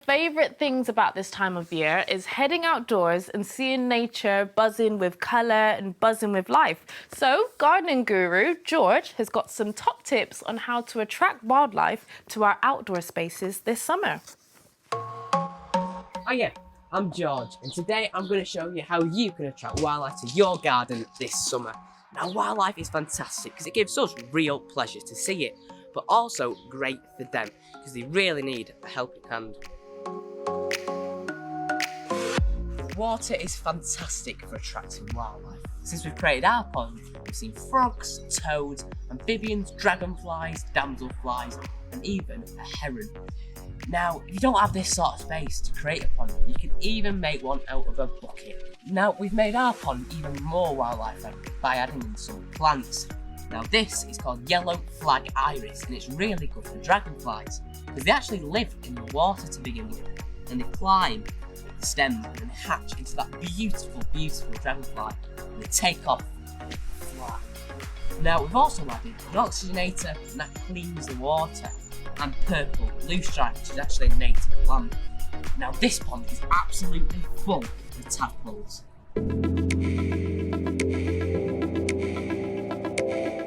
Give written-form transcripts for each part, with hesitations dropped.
favourite things about this time of year is heading outdoors and seeing nature buzzing with colour and buzzing with life. So, gardening guru George has got some top tips on how to attract wildlife to our outdoor spaces this summer. Oh yeah, I'm George, and today I'm going to show you how you can attract wildlife to your garden this summer. Now, wildlife is fantastic because it gives us real pleasure to see it, but also great for them because they really need a helping hand. Water is fantastic for attracting wildlife. Since we've created our pond, we've seen frogs, toads, amphibians, dragonflies, damselflies, and even a heron. Now, if you don't have this sort of space to create a pond, you can even make one out of a bucket. Now, we've made our pond even more wildlife friendly by adding in some plants. Now, this is called yellow flag iris, and it's really good for dragonflies because they actually live in the water to begin with, and they climb the stem and hatch into that beautiful, beautiful dragonfly, and they take off and fly. Now, we've also added an oxygenator, and that cleans the water, and purple loosestrife, which is actually a native plant. Now, this pond is absolutely full of tadpoles.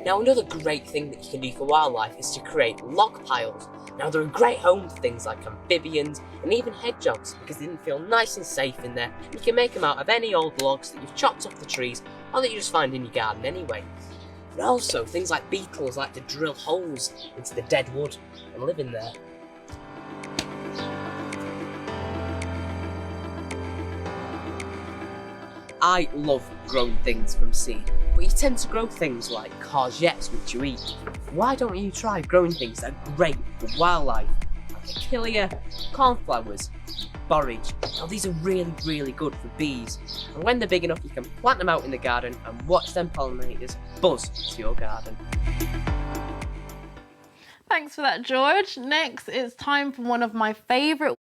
Now, another great thing that you can do for wildlife is to create log piles. Now, they're a great home for things like amphibians and even hedgehogs because they feel nice and safe in there. You can make them out of any old logs that you've chopped off the trees or that you just find in your garden anyway. But also, things like beetles like to drill holes into the dead wood and live in there. I love growing things from seed, but you tend to grow things like courgettes which you eat. Why don't you try growing things that are great for wildlife, like achillea, cornflowers, borage? Now, these are really, really good for bees, and when they're big enough you can plant them out in the garden and watch them pollinators buzz to your garden. Thanks for that, George. Next, it's time for one of my favourite